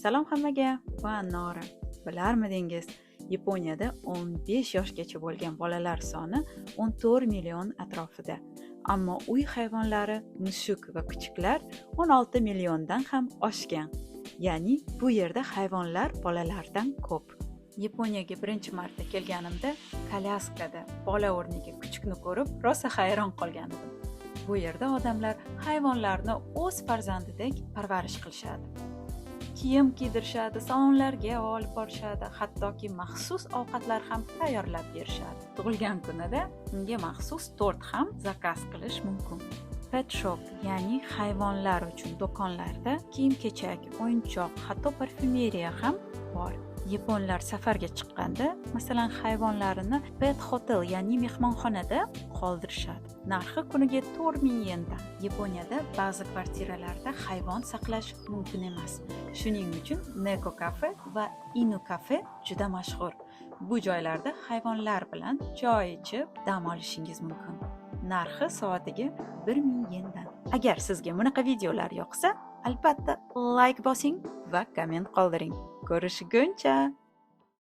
Salom hammaga, va Nora. Bilarmidingiz, Yaponiyada 15 yoshgacha bo'lgan bolalar soni 14 million atrofida. Ammo uy hayvonlari, mushuk va kuchuklar 16 milliondan ham oshgan. Ya'ni bu yerda hayvonlar bolalardan ko'p. Yaponiyaga birinchi marta kelganimda kolyaskada bola o'rniga kuchukni ko'rib, rosa hayron qolgan edim. Bu yerda odamlar hayvonlarni o'z farzandidek parvarish qilishadi. Kiyim kiydirishadi, salonlarga olib borishadi, hattoki maxsus ovqatlar ham tayyorlab berishadi. Tug'ilgan kunida unga maxsus tort ham zakaz qilish mumkin. Pet shop, ya'ni hayvonlar uchun do'konlarda kiyim-kechak, o'yinchoq, hatto parfyumeriya ham bor. Yaponlar safarga chiqqanda, masalan, hayvonlarini pet hotel, ya'ni mehmonxonada qoldirishadi. Narxi kuniga 4000 yendan. Yaponiyada ba'zi kvartiralarda hayvon saqlash mumkin emas. Shuning uchun Neko kafe va Inu kafe juda mashhur. Bu joylarda hayvonlar bilan choy ichib dam olishingiz mumkin. Narxi soatiga 1000 yendan. Agar sizga bunaqa videolar yoqsa, albatta like bosing va komment qoldiring. Ko'rishguncha!